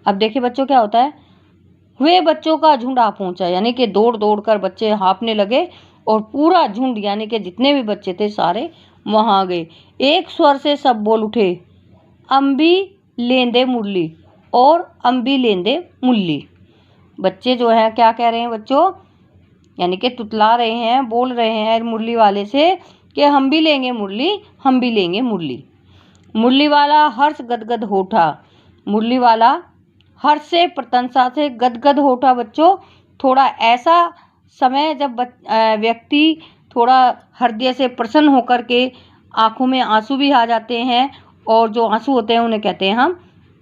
अब देखिए बच्चों क्या होता है, हुए बच्चों का झुंड आ पहुंचा, यानी कि दौड़ दौड़ कर बच्चे हाँफने लगे और पूरा झुंड यानी कि जितने भी बच्चे थे सारे वहां आ गए। एक स्वर से सब बोल उठे, अम्बी लेंदे मुरली और अम्बी लेंदे मुल्ली। बच्चे जो है क्या कह रहे हैं बच्चों, यानी कि तुतला रहे हैं, बोल रहे हैं मुरली वाले से कि हम भी लेंगे मुरली, हम भी लेंगे मुरली। मुरली वाला हर्ष गदगद हो उठा, मुरली वाला हर्ष से प्रशंसा से गदगद हो उठा। बच्चों थोड़ा ऐसा समय जब व्यक्ति थोड़ा हृदय से प्रसन्न होकर के आंखों में आंसू भी आ जाते हैं, और जो आंसू होते हैं उन्हें कहते हैं हम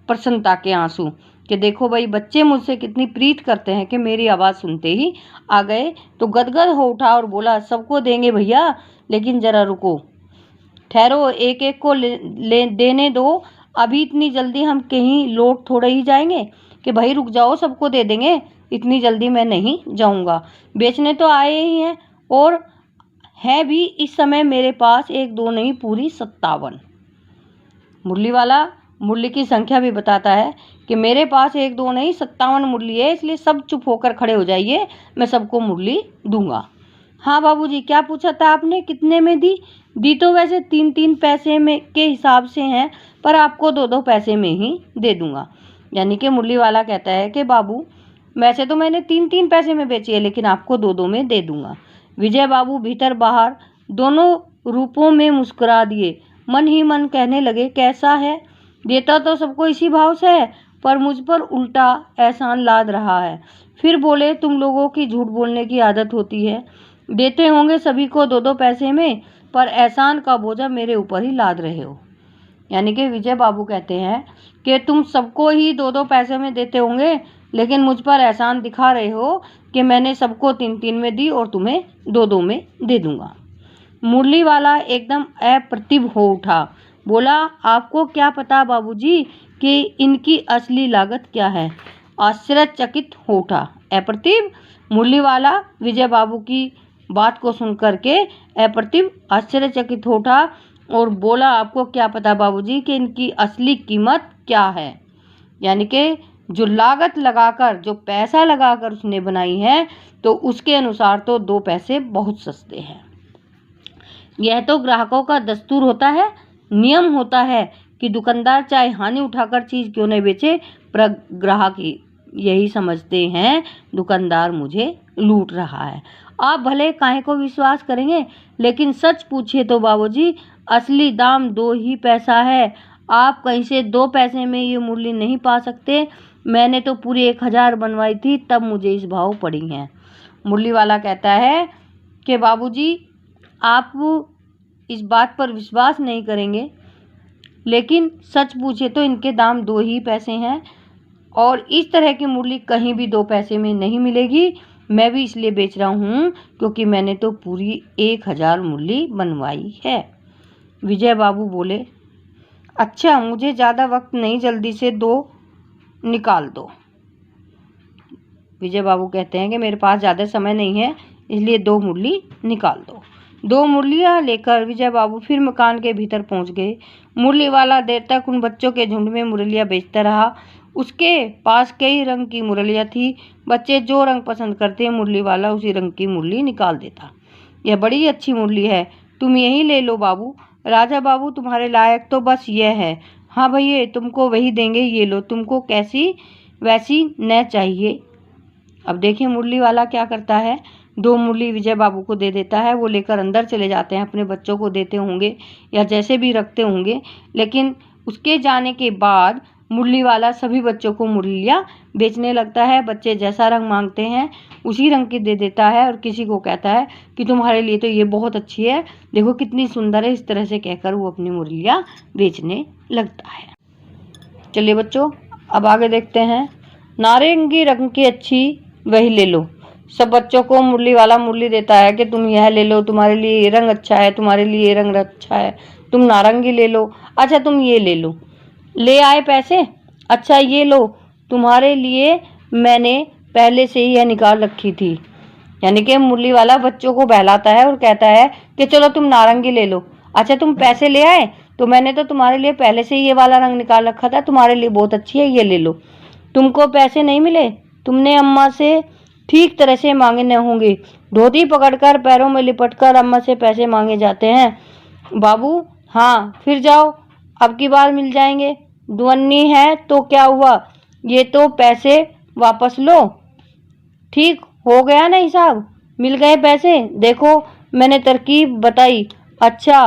प्रसन्नता के आंसू, कि देखो भाई बच्चे मुझसे कितनी प्रीत करते हैं कि मेरी आवाज़ सुनते ही आ गए। तो गदगद हो उठा और बोला, सबको देंगे भैया, लेकिन ज़रा रुको, ठहरो, एक एक को ले देने दो, अभी इतनी जल्दी हम कहीं लौट थोड़े ही जाएंगे कि भाई रुक जाओ, सबको दे देंगे, इतनी जल्दी मैं नहीं जाऊंगा। बेचने तो आए ही हैं, और है भी इस समय मेरे पास एक दो नहीं, पूरी 57। मुरली वाला मुरली की संख्या भी बताता है कि मेरे पास एक दो नहीं 57 मुरली है, इसलिए सब चुप होकर खड़े हो जाइए, मैं सबको मुरली दूंगा। हाँ बाबूजी, क्या पूछा था आपने, कितने में दी? दी तो वैसे 3-3 पैसे में के हिसाब से हैं, पर आपको 2-2 पैसे में ही दे दूंगा। यानी कि मुरली वाला कहता है कि बाबू वैसे तो मैंने 3-3 पैसे में बेची है, लेकिन आपको 2-2 में दे दूंगा। विजय बाबू भीतर बाहर दोनों रूपों में मुस्कुरा दिए, मन ही मन कहने लगे, कैसा है, देता तो सबको इसी भाव से है, पर मुझ पर उल्टा एहसान लाद रहा है। फिर बोले, तुम लोगों की झूठ बोलने की आदत होती है, देते होंगे सभी को 2-2 पैसे में, पर एहसान का बोझा मेरे ऊपर ही लाद रहे हो। यानी कि विजय बाबू कहते हैं कि तुम सबको ही 2-2 पैसे में देते होंगे, लेकिन मुझ पर एहसान दिखा रहे हो कि मैंने सबको 3-3 में दी और तुम्हें 2-2 में दे दूंगा। मुरली वाला एकदम अप्रतिभ हो उठा, बोला, आपको क्या पता बाबूजी कि इनकी असली लागत क्या है? आश्चर्यचकित हो उठा अप्रतिभ। मुरली वाला विजय बाबू की बात को सुनकर के अप्रतिभ आश्चर्यचकित हो उठा और बोला, आपको क्या पता बाबूजी कि इनकी असली कीमत क्या है? यानी कि जो लागत लगाकर, जो पैसा लगाकर उसने बनाई है, तो उसके अनुसार तो 2 पैसे बहुत सस्ते हैं। यह तो ग्राहकों का दस्तूर होता है, नियम होता है कि दुकानदार चाहे हानि उठाकर चीज क्यों नहीं बेचे, पर ग्राहक यही समझते हैं दुकानदार मुझे लूट रहा है। आप भले काहे को विश्वास करेंगे, लेकिन सच पूछिए तो बाबूजी असली दाम 2 ही पैसा है। आप कहीं से 2 पैसे में ये मुरली नहीं पा सकते। मैंने तो पूरी 1000 बनवाई थी, तब मुझे इस भाव पड़ी हैं। मुरली वाला कहता है कि बाबूजी आप इस बात पर विश्वास नहीं करेंगे, लेकिन सच पूछे तो इनके दाम 2 ही पैसे हैं, और इस तरह की मुरली कहीं भी 2 पैसे में नहीं मिलेगी। मैं भी इसलिए बेच रहा हूँ क्योंकि मैंने तो पूरी 1000 मुरली बनवाई है। विजय बाबू बोले, अच्छा मुझे ज़्यादा वक्त नहीं, जल्दी से 2 निकाल दो। विजय बाबू कहते हैं कि मेरे पास ज़्यादा समय नहीं है, इसलिए 2 मुरली निकाल दो। 2 मुरलियाँ लेकर विजय बाबू फिर मकान के भीतर पहुंच गए। मुरली वाला देर तक उन बच्चों के झुंड में मुरलियाँ बेचता रहा। उसके पास कई रंग की मुरलियाँ थी। बच्चे जो रंग पसंद करते, मुरली वाला उसी रंग की मुरली निकाल देता। यह बड़ी अच्छी मुरली है, तुम यही ले लो बाबू। राजा बाबू तुम्हारे लायक तो बस यह है। हाँ भैया, तुमको वही देंगे, ये लो, तुमको कैसी वैसी न चाहिए। अब देखिए मुरली वाला क्या करता है, 2 मुरली विजय बाबू को दे देता है। वो लेकर अंदर चले जाते हैं, अपने बच्चों को देते होंगे या जैसे भी रखते होंगे। लेकिन उसके जाने के बाद मुरली वाला सभी बच्चों को मुरलियाँ बेचने लगता है। बच्चे जैसा रंग मांगते हैं उसी रंग की दे देता है, और किसी को कहता है कि तुम्हारे लिए तो ये बहुत अच्छी है, देखो कितनी सुंदर है। इस तरह से कहकर वो अपनी मुरलियाँ बेचने लगता है। चलिए बच्चों, अब आगे देखते हैं। नारंगी रंग की अच्छी वही ले लो। सब बच्चों को मुरली वाला मुरली देता है कि तुम यह ले लो, तुम्हारे लिए ये रंग अच्छा है, तुम्हारे लिए ये रंग अच्छा है, तुम नारंगी ले लो। अच्छा तुम ये ले लो, ले आए पैसे, अच्छा ये लो, तुम्हारे लिए मैंने पहले से ही यह निकाल रखी थी। यानी कि मुरली वाला बच्चों को बहलाता है और कहता है कि चलो तुम नारंगी ले लो। अच्छा तुम पैसे ले आए, तो मैंने तो तुम्हारे लिए पहले से ही ये वाला रंग निकाल रखा था, तुम्हारे लिए बहुत अच्छी है, ये ले लो। तुमको पैसे नहीं मिले? तुमने अम्मा से ठीक तरह से मांगे न होंगे। धोती पकड़कर पैरों में लिपटकर अम्मा से पैसे मांगे जाते हैं। बाबू, हाँ, फिर जाओ, अब की बार मिल जाएंगे। दुअन्नी है तो क्या हुआ, ये तो पैसे वापस लो। ठीक हो गया ना हिसाब, मिल गए पैसे। देखो, मैंने तरकीब बताई। अच्छा,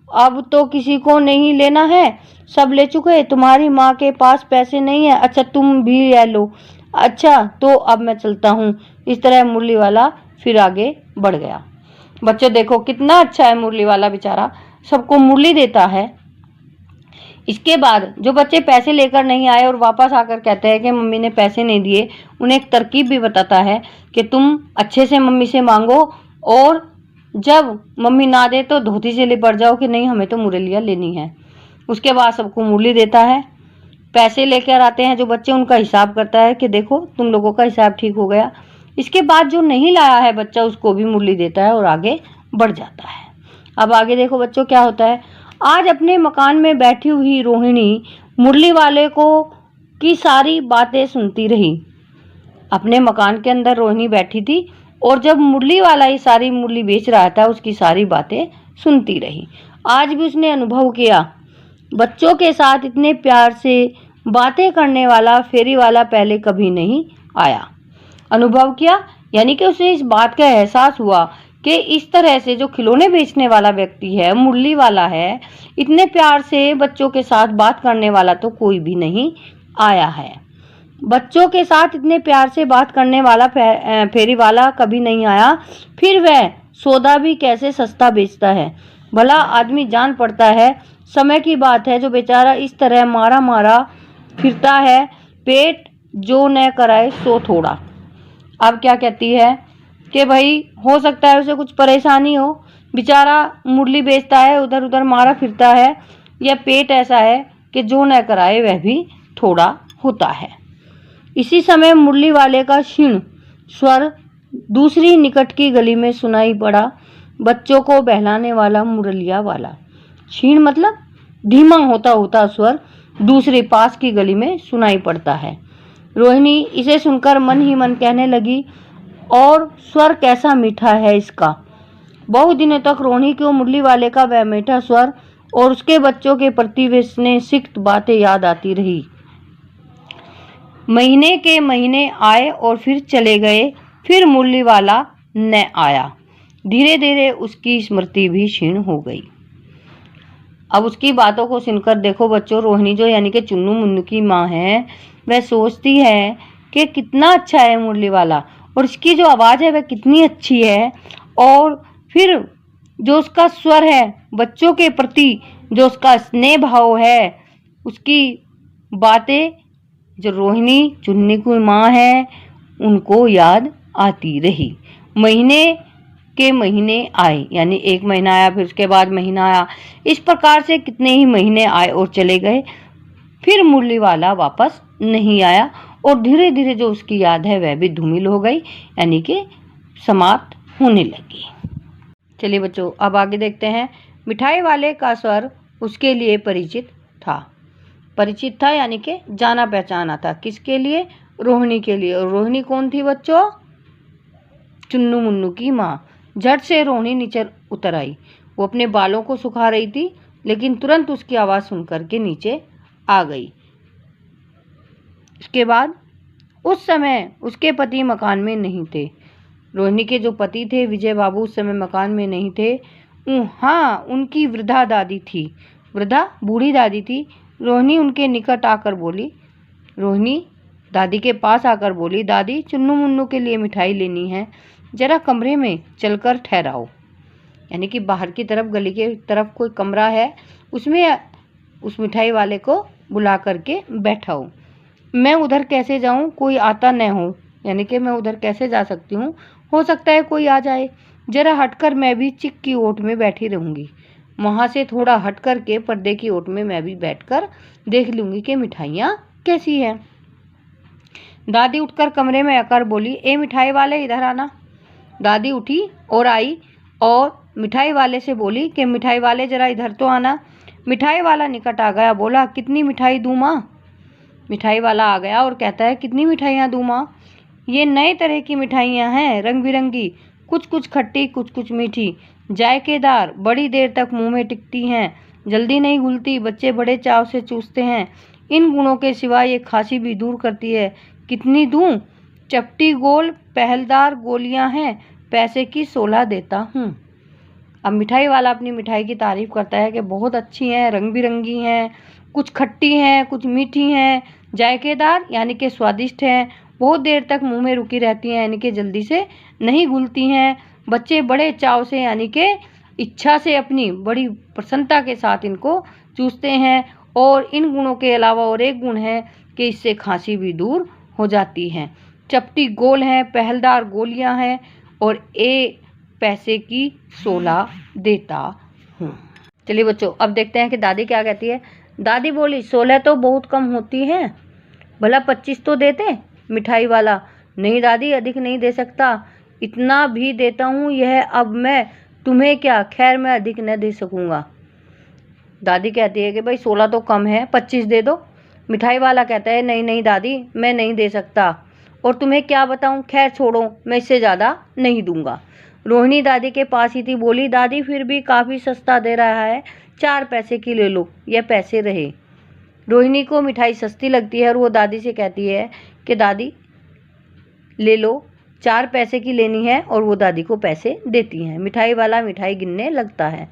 अब तो किसी को नहीं लेना है, सब ले चुके। तुम्हारी माँ के पास पैसे नहीं है। अच्छा, तुम भी ले लो। अच्छा, तो अब मैं चलता हूँ। इस तरह मुरली वाला फिर आगे बढ़ गया। बच्चों देखो कितना अच्छा है मुरली वाला, बेचारा सबको मुरली देता है। इसके बाद जो बच्चे पैसे लेकर नहीं आए और वापस आकर कहते हैं कि मम्मी ने पैसे नहीं दिए, उन्हें एक तरकीब भी बताता है कि तुम अच्छे से मम्मी से मांगो और जब मम्मी ना दे तो धोती से लिपट जाओ कि नहीं, हमें तो मुरलियाँ लेनी है। उसके बाद सबको मुरली देता है। पैसे लेकर आते हैं जो बच्चे, उनका हिसाब करता है कि देखो तुम लोगों का हिसाब ठीक हो गया। इसके बाद जो नहीं लाया है बच्चा, उसको भी मुरली देता है और आगे बढ़ जाता है। अब आगे देखो बच्चों क्या होता है। आज अपने मकान में बैठी हुई रोहिणी मुरली वाले को की सारी बातें सुनती रही। अपने मकान के अंदर रोहिणी बैठी थी और जब मुरली वाला ये सारी मुरली बेच रहा था, उसकी सारी बातें सुनती रही। आज भी उसने अनुभव किया, बच्चों के साथ इतने प्यार से बातें करने वाला फेरी वाला पहले कभी नहीं आया। अनुभव किया यानी कि उसे इस बात का एहसास हुआ कि इस तरह से जो खिलौने बेचने वाला व्यक्ति है, मुरली वाला है, इतने प्यार से बच्चों के साथ बात करने वाला तो कोई भी नहीं आया है। बच्चों के साथ इतने प्यार से बात करने वाला फेरी वाला कभी नहीं आया, फिर वह सौदा भी कैसे सस्ता बेचता है। भला आदमी जान पड़ता है, समय की बात है जो बेचारा इस तरह मारा मारा फिरता है, पेट जो न कराए सो थोड़ा। अब क्या कहती है कि भाई हो सकता है उसे कुछ परेशानी हो, बेचारा मुरली बेचता है, उधर उधर मारा फिरता है, या पेट ऐसा है कि जो न कराए वह भी थोड़ा होता है। इसी समय मुरली वाले का क्षीण स्वर दूसरी निकट की गली में सुनाई पड़ा। बच्चों को बहलाने वाला मुरलिया वाला। क्षीण मतलब धीमा होता होता स्वर दूसरे पास की गली में सुनाई पड़ता है। रोहिणी इसे सुनकर मन ही मन कहने लगी, और स्वर कैसा मीठा है इसका। बहुत दिनों तक रोहिणी को मुरली वाले का वह मीठा स्वर और उसके बच्चों के प्रति वे स्नेहसिक्त बातें याद आती रही। महीने के महीने आए और फिर चले गए, फिर मुरली वाला न आया। धीरे धीरे उसकी स्मृति भी क्षीण हो गई। अब उसकी बातों को सुनकर देखो बच्चों, रोहिणी जो यानी कि चुन्नू मुन्नू की माँ है, वह सोचती है कि कितना अच्छा है मुरली वाला, और इसकी जो आवाज़ है वह कितनी अच्छी है, और फिर जो उसका स्वर है, बच्चों के प्रति जो उसका स्नेह भाव है, उसकी बातें जो रोहिणी चुन्नी की माँ है उनको याद आती रही। महीने के महीने आए, यानी एक महीना आया, फिर उसके बाद महीना आया, इस प्रकार से कितने ही महीने आए और चले गए। फिर मुरली वाला वापस नहीं आया और धीरे धीरे जो उसकी याद है वह भी धूमिल हो गई, यानी कि समाप्त होने लगी। चलिए बच्चों अब आगे देखते हैं। मिठाई वाले का स्वर उसके लिए परिचित था। परिचित था यानी कि जाना पहचाना था। किसके लिए? रोहिणी के लिए। और रोहिणी कौन थी बच्चों? चुन्नू मुन्नू की माँ। झट से रोहिणी नीचे उतर आई। वो अपने बालों को सुखा रही थी, लेकिन तुरंत उसकी आवाज़ सुनकर के नीचे आ गई। इसके बाद उस समय उसके पति मकान में नहीं थे। रोहिणी के जो पति थे विजय बाबू उस समय मकान में नहीं थे। हाँ, उनकी वृद्धा दादी थी, वृद्धा बूढ़ी दादी थी। रोहिणी उनके निकट आकर बोली, रोहिणी दादी के पास आकर बोली, दादी चुन्नू मुन्नू के लिए मिठाई लेनी है, जरा कमरे में चलकर ठहराओ। यानी कि बाहर की तरफ गली के तरफ कोई कमरा है, उसमें उस मिठाई वाले को बुला करके बैठाओ। मैं उधर कैसे जाऊं, कोई आता न हो, यानी कि मैं उधर कैसे जा सकती हूँ, हो सकता है कोई आ जाए। जरा हटकर मैं भी चिक की ओट में बैठी रहूँगी। वहाँ से थोड़ा हट कर के पर्दे की ओट में मैं भी बैठकर देख लूँगी कि मिठाइयाँ कैसी हैं। दादी उठकर कमरे में आकर बोली, ए मिठाई वाले इधर आना। दादी उठी और आई और मिठाई वाले से बोली कि मिठाई वाले जरा इधर तो आना। मिठाई वाला निकट आ गया, बोला, कितनी मिठाई दूँ माँ? मिठाई वाला आ गया और कहता है, कितनी मिठाइयाँ दूँ माँ? ये नए तरह की मिठाइयाँ हैं, रंग बिरंगी, कुछ कुछ खट्टी, कुछ कुछ मीठी, जायकेदार, बड़ी देर तक मुंह में टिकती हैं, जल्दी नहीं घुलती, बच्चे बड़े चाव से चूसते हैं। इन गुणों के सिवा ये खांसी भी दूर करती है। कितनी दूँ? चपटी गोल पहलदार गोलियां हैं, पैसे की 16 देता हूँ। अब मिठाई वाला अपनी मिठाई की तारीफ करता है कि बहुत अच्छी हैं, रंग बिरंगी हैं, कुछ खट्टी हैं, कुछ मीठी हैं, जायकेदार यानी कि स्वादिष्ट हैं, बहुत देर तक मुंह में रुकी रहती हैं यानी कि जल्दी से नहीं घुलती हैं, बच्चे बड़े चाव से यानी कि इच्छा से अपनी बड़ी प्रसन्नता के साथ इनको चूसते हैं। और इन गुणों के अलावा और एक गुण है कि इससे खांसी भी दूर हो जाती है। चपटी गोल है, पहलदार गोलियां हैं और पैसे की 16 देता हूँ। चलिए बच्चों, अब देखते हैं कि दादी क्या कहती है। दादी बोली, 16 तो बहुत कम होती है, भला 25 तो देते। मिठाई वाला, नहीं दादी, अधिक नहीं दे सकता, इतना भी देता हूँ, यह अब मैं तुम्हें क्या, खैर मैं अधिक न दे सकूँगा। दादी कहती है कि भाई 16 तो कम है, 25 दे दो। मिठाई वाला कहता है, नहीं नहीं दादी, मैं नहीं दे सकता, और तुम्हें क्या बताऊँ, खैर छोड़ो, मैं इससे ज़्यादा नहीं दूंगा। रोहिणी दादी के पास ही थी, बोली, दादी फिर भी काफ़ी सस्ता दे रहा है, 4 पैसे की ले लो, यह पैसे रहे। रोहिणी को मिठाई सस्ती लगती है और वो दादी से कहती है कि दादी ले लो, 4 पैसे की लेनी है, और वो दादी को पैसे देती हैं। मिठाई वाला मिठाई गिनने लगता है।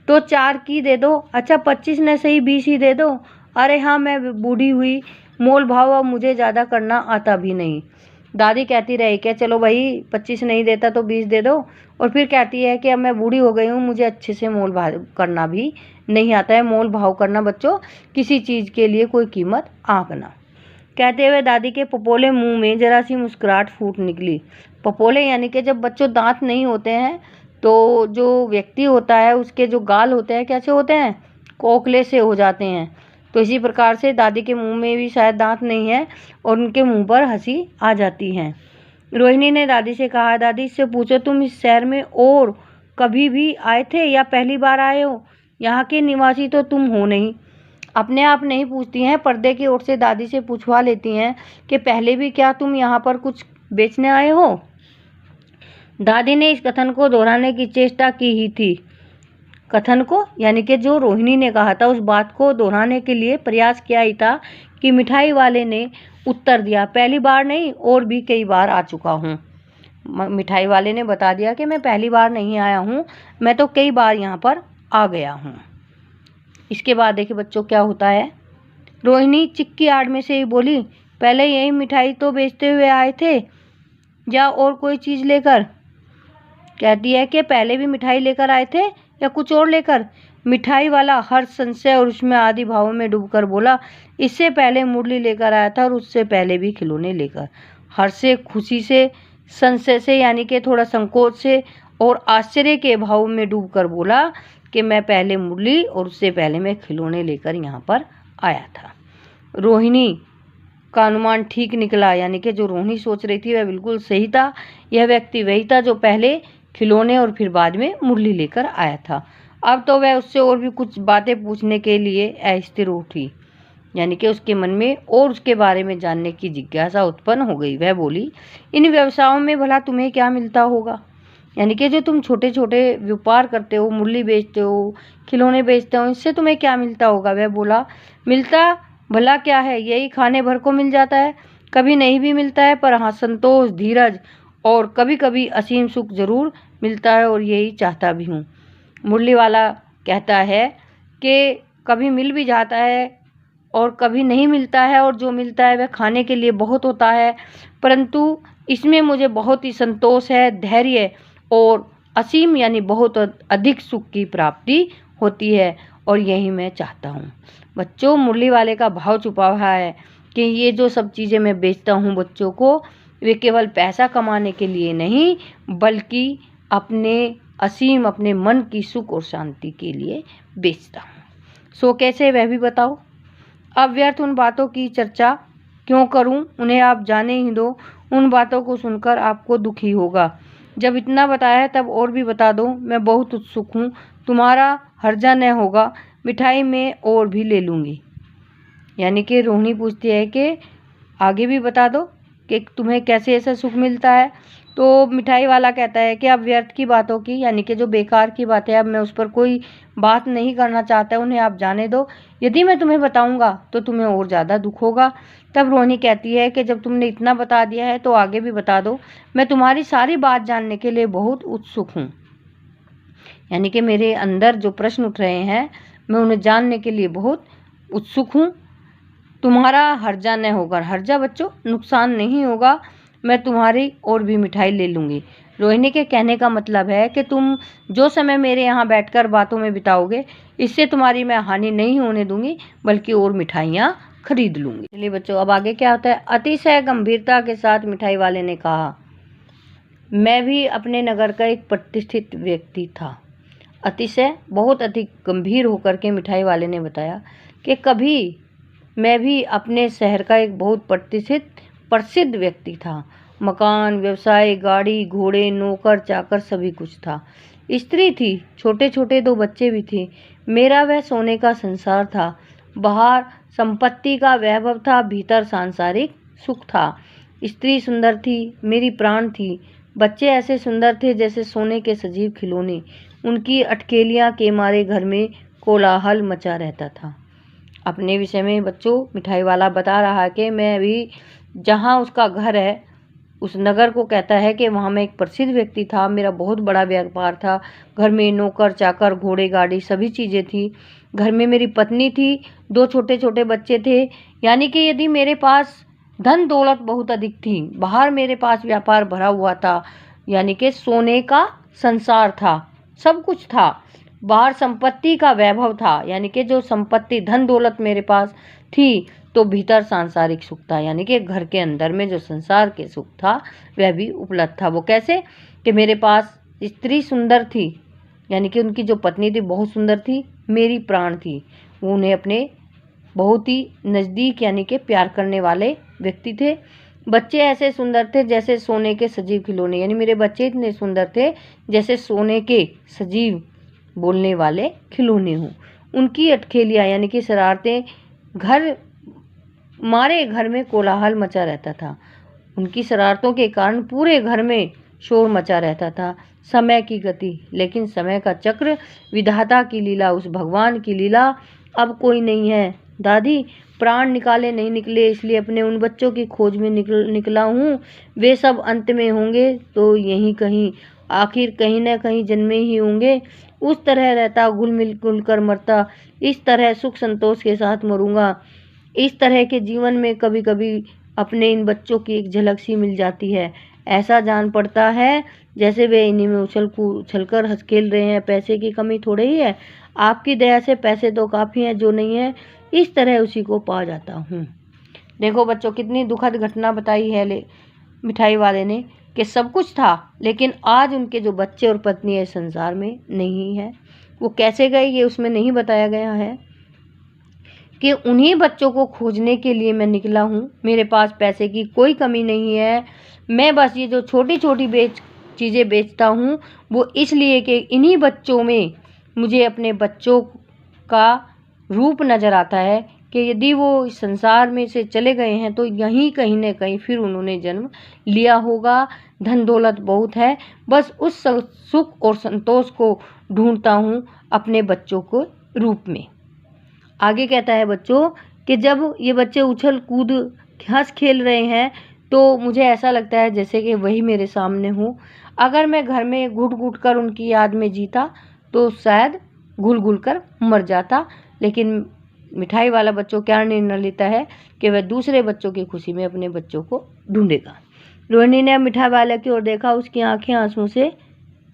तो 4 की दे दो। अच्छा 25 न सही 20 ही दे दो। अरे हाँ, मैं बूढ़ी हुई, मोल भाव अब मुझे ज़्यादा करना आता भी नहीं। दादी कहती रही कि चलो भाई 25 नहीं देता तो 20 दे दो, और फिर कहती है कि अब मैं बूढ़ी हो गई हूँ, मुझे अच्छे से मोल भाव करना भी नहीं आता है। मोल भाव करना बच्चों, किसी चीज़ के लिए कोई कीमत आंकना। कहते हुए दादी के पपोले मुंह में जरा सी मुस्कुराहट फूट निकली। पपोले यानी कि जब बच्चों दांत नहीं होते हैं तो जो व्यक्ति होता है उसके जो गाल होते हैं कैसे होते हैं, खोखले से हो जाते हैं। तो इसी प्रकार से दादी के मुंह में भी शायद दांत नहीं है और उनके मुंह पर हंसी आ जाती है। रोहिणी ने दादी से कहा, दादी इससे पूछो तुम इस शहर में और कभी भी आए थे या पहली बार आए हो? यहाँ के निवासी तो तुम हो नहीं। अपने आप नहीं पूछती हैं, पर्दे की ओर से दादी से पूछवा लेती हैं कि पहले भी क्या तुम यहाँ पर कुछ बेचने आए हो? दादी ने इस कथन को दोहराने की चेष्टा की ही थी। कथन को यानी कि जो रोहिणी ने कहा था उस बात को दोहराने के लिए प्रयास किया ही था कि मिठाई वाले ने उत्तर दिया, पहली बार नहीं, और भी कई बार आ चुका हूँ। मिठाई वाले ने बता दिया कि मैं पहली बार नहीं आया हूँ, मैं तो कई बार यहाँ पर आ गया हूँ। इसके बाद देखिए बच्चों क्या होता है। रोहिणी चिक्की आड़ में से ही बोली, पहले यही मिठाई तो बेचते हुए आए थे या और कोई चीज़ लेकर? कहती है कि पहले भी मिठाई लेकर आए थे या कुछ और लेकर? मिठाई वाला हर संशय और उसमें आदि भावों में डूबकर बोला, इससे पहले मुरली लेकर आया था और उससे पहले भी खिलौने लेकर। हर्ष से, खुशी से, संशय से यानी कि थोड़ा संकोच से और आश्चर्य के भाव में डूबकर बोला कि मैं पहले मुरली और उससे पहले मैं खिलौने लेकर यहाँ पर आया था। रोहिणी का अनुमान ठीक निकला, यानी कि जो रोहिणी सोच रही थी वह बिल्कुल सही था। यह व्यक्ति वही था जो पहले खिलौने और फिर बाद में मुरली लेकर आया था। अब तो वह उससे और भी कुछ बातें पूछने के लिए अस्थिर उठी, यानी कि उसके मन में और उसके बारे में जानने की जिज्ञासा उत्पन्न हो गई। वह बोली, इन व्यवसायों में भला तुम्हें क्या मिलता होगा? यानी कि जो तुम छोटे छोटे व्यापार करते हो, मुरली बेचते हो, खिलौने बेचते हो, इससे तुम्हें क्या मिलता होगा? वह बोला, मिलता भला क्या है, यही खाने भर को मिल जाता है, कभी नहीं भी मिलता है, पर हाँ संतोष, धीरज और कभी कभी असीम सुख जरूर मिलता है, और यही चाहता भी हूँ। मुरली वाला कहता है कि कभी मिल भी जाता है और कभी नहीं मिलता है, और जो मिलता है वह खाने के लिए बहुत होता है, परंतु इसमें मुझे बहुत ही संतोष है, धैर्य और असीम यानी बहुत अधिक सुख की प्राप्ति होती है, और यही मैं चाहता हूँ। बच्चों, मुरली वाले का भाव छुपा हुआ है कि ये जो सब चीज़ें मैं बेचता हूँ बच्चों को, वे केवल पैसा कमाने के लिए नहीं, बल्कि अपने असीम अपने मन की सुख और शांति के लिए बेचता हूँ। सो कैसे, वह भी बताओ। अब व्यर्थ उन बातों की चर्चा क्यों करूं, उन्हें आप जाने ही दो। उन बातों को सुनकर आपको दुखी होगा। जब इतना बताया है तब और भी बता दो। मैं बहुत उत्सुक हूँ, तुम्हारा हर्जा न होगा, मिठाई में और भी ले लूँगी। यानी कि रोहिणी पूछती है कि आगे भी बता दो कि तुम्हें कैसे ऐसा सुख मिलता है। तो मिठाई वाला कहता है कि अब व्यर्थ की बातों की, यानी कि जो बेकार की बात है, अब मैं उस पर कोई बात नहीं करना चाहता, उन्हें आप जाने दो। यदि मैं तुम्हें बताऊंगा तो तुम्हें और ज़्यादा दुख होगा। तब रोहिणी कहती है कि जब तुमने इतना बता दिया है तो आगे भी बता दो, मैं तुम्हारी सारी बात जानने के लिए बहुत उत्सुक हूँ। यानी कि मेरे अंदर जो प्रश्न उठ रहे हैं मैं उन्हें जानने के लिए बहुत उत्सुक हूँ। तुम्हारा हर्जा न होगा। हर्जा बच्चों नुकसान नहीं होगा, मैं तुम्हारी और भी मिठाई ले लूँगी। रोहिणी के कहने का मतलब है कि तुम जो समय मेरे यहाँ बैठकर बातों में बिताओगे, इससे तुम्हारी मैं हानि नहीं होने दूंगी, बल्कि और मिठाइयाँ खरीद लूँगी। चलिए बच्चों, अब आगे क्या होता है। अतिशय गंभीरता के साथ मिठाई वाले ने कहा, मैं भी अपने नगर का एक प्रतिष्ठित व्यक्ति था। अतिशय बहुत अधिक गंभीर होकर के मिठाई वाले ने बताया कि कभी मैं भी अपने शहर का एक बहुत प्रसिद्ध व्यक्ति था। मकान, व्यवसाय, गाड़ी, घोड़े, नौकर चाकर सभी कुछ था। स्त्री थी, छोटे छोटे 2 बच्चे भी थे। मेरा वह सोने का संसार था। बाहर संपत्ति का वैभव था, भीतर सांसारिक सुख था। स्त्री सुंदर थी, मेरी प्राण थी। बच्चे ऐसे सुंदर थे जैसे सोने के सजीव खिलौने। उनकी अटकेलियां के मारे घर में कोलाहल मचा रहता था। अपने विषय में बच्चों मिठाई वाला बता रहा है कि मैं भी जहाँ उसका घर है उस नगर को कहता है कि वहाँ मैं एक प्रसिद्ध व्यक्ति था। मेरा बहुत बड़ा व्यापार था। घर में नौकर चाकर, घोड़े गाड़ी सभी चीज़ें थी। घर में मेरी पत्नी थी, 2 छोटे छोटे बच्चे थे। यानी कि यदि मेरे पास धन दौलत बहुत अधिक थी, बाहर मेरे पास व्यापार भरा हुआ था, यानी कि सोने का संसार था, सब कुछ था। बाहर संपत्ति का वैभव था, यानी कि जो संपत्ति धन दौलत मेरे पास थी, तो भीतर सांसारिक सुख था, यानी कि घर के अंदर में जो संसार के सुख था वह भी उपलब्ध था। वो कैसे कि मेरे पास स्त्री सुंदर थी, यानी कि उनकी जो पत्नी थी बहुत सुंदर थी, मेरी प्राण थी। वो उन्हें अपने बहुत ही नज़दीक यानी कि प्यार करने वाले व्यक्ति थे। बच्चे ऐसे सुंदर थे जैसे सोने के सजीव खिलौने, यानी मेरे बच्चे इतने सुंदर थे जैसे सोने के सजीव बोलने वाले खिलौने हों। उनकी अटखेलियाँ यानी कि शरारतें, घर में कोलाहल मचा रहता था। उनकी शरारतों के कारण पूरे घर में शोर मचा रहता था। समय की गति, लेकिन समय का चक्र, विधाता की लीला, उस भगवान की लीला अब कोई नहीं है। दादी, प्राण निकाले नहीं निकले, इसलिए अपने उन बच्चों की खोज में निकला हूँ। वे सब अंत में होंगे तो यहीं कहीं, आखिर कहीं न कहीं जन्मे ही होंगे। उस तरह रहता, घुल मिल कर मरता, इस तरह सुख संतोष के साथ मरूंगा। इस तरह के जीवन में कभी कभी अपने इन बच्चों की एक झलक सी मिल जाती है। ऐसा जान पड़ता है जैसे वे इन्हीं में उछल कर हंस खेल रहे हैं। पैसे की कमी थोड़े ही है, आपकी दया से पैसे तो काफ़ी हैं, जो नहीं है इस तरह उसी को पा जाता हूँ। देखो बच्चों, कितनी दुखद घटना बताई है मिठाई वाले ने कि सब कुछ था, लेकिन आज उनके जो बच्चे और पत्नी है संसार में नहीं है। वो कैसे गए ये उसमें नहीं बताया गया है कि उन्हीं बच्चों को खोजने के लिए मैं निकला हूँ। मेरे पास पैसे की कोई कमी नहीं है। मैं बस ये जो छोटी छोटी चीज़ें बेचता हूँ वो इसलिए कि इन्हीं बच्चों में मुझे अपने बच्चों का रूप नज़र आता है कि यदि वो इस संसार में से चले गए हैं तो यहीं कहीं न कहीं फिर उन्होंने जन्म लिया होगा। धन दौलत बहुत है, बस उस सुख और संतोष को ढूंढता हूँ अपने बच्चों को रूप में। आगे कहता है बच्चों कि जब ये बच्चे उछल कूद हंस खेल रहे हैं तो मुझे ऐसा लगता है जैसे कि वही मेरे सामने हो। अगर मैं घर में घुट घुट कर उनकी याद में जीता तो शायद घुल घुल कर मर जाता। लेकिन मिठाई वाला बच्चों क्या निर्णय लेता है कि वह दूसरे बच्चों की खुशी में अपने बच्चों को ढूंढेगा। रोहिणी ने मिठाई वाले की ओर देखा, उसकी आंखें आंसुओं से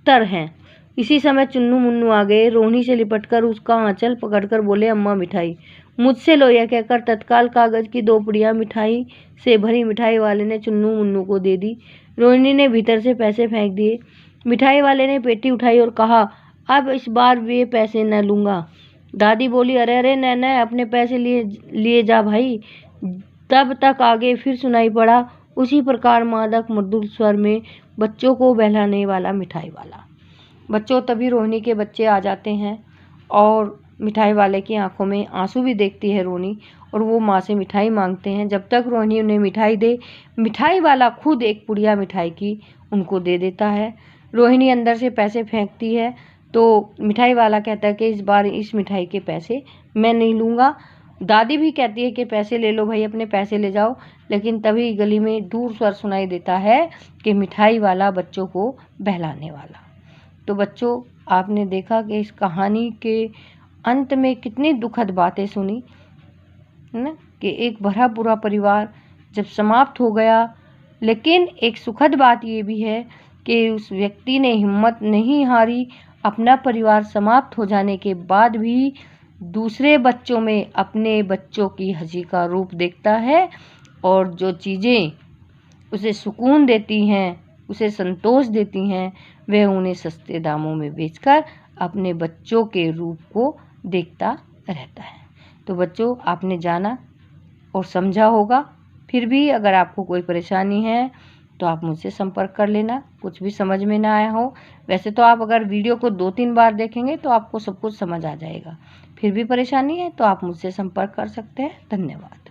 तर हैं। इसी समय चुन्नू मुन्नू आ गए। रोहिणी से लिपटकर उसका आंचल पकड़कर बोले, अम्मा मिठाई मुझसे लो। यह कहकर तत्काल कागज की 2 पुड़ियाँ मिठाई से भरी मिठाई वाले ने चुन्नू मुन्नू को दे दी। रोहिणी ने भीतर से पैसे फेंक दिए। मिठाई वाले ने पेटी उठाई और कहा, अब इस बार वे पैसे न लूँगा। दादी बोली, अरे अरे न अपने पैसे लिए जा भाई। तब तक आगे फिर सुनाई पड़ा उसी प्रकार मादक मधुर स्वर में बच्चों को बहलाने वाला मिठाई वाला। बच्चों, तभी रोहिणी के बच्चे आ जाते हैं और मिठाई वाले की आंखों में आंसू भी देखती है रोहिणी, और वो माँ से मिठाई मांगते हैं। जब तक रोहिणी उन्हें मिठाई दे, मिठाई वाला खुद एक पुड़िया मिठाई की उनको दे देता है। रोहिणी अंदर से पैसे फेंकती है तो मिठाई वाला कहता है कि इस बार इस मिठाई के पैसे मैं नहीं लूँगा। दादी भी कहती है कि पैसे ले लो भाई, अपने पैसे ले जाओ, लेकिन तभी गली में दूर स्वर सुनाई देता है कि मिठाई वाला बच्चों को बहलाने वाला। तो बच्चों, आपने देखा कि इस कहानी के अंत में कितनी दुखद बातें सुनी, है ना, कि एक भरा पूरा परिवार जब समाप्त हो गया, लेकिन एक सुखद बात ये भी है कि उस व्यक्ति ने हिम्मत नहीं हारी, अपना परिवार समाप्त हो जाने के बाद भी दूसरे बच्चों में अपने बच्चों की हंसी का रूप देखता है, और जो चीज़ें उसे सुकून देती हैं, उसे संतोष देती हैं, वह उन्हें सस्ते दामों में बेचकर अपने बच्चों के रूप को देखता रहता है। तो बच्चों, आपने जाना और समझा होगा। फिर भी अगर आपको कोई परेशानी है तो आप मुझसे संपर्क कर लेना, कुछ भी समझ में ना आया हो। वैसे तो आप अगर वीडियो को 2-3 बार देखेंगे तो आपको सब कुछ समझ आ जाएगा। फिर भी परेशानी है तो आप मुझसे संपर्क कर सकते हैं। धन्यवाद।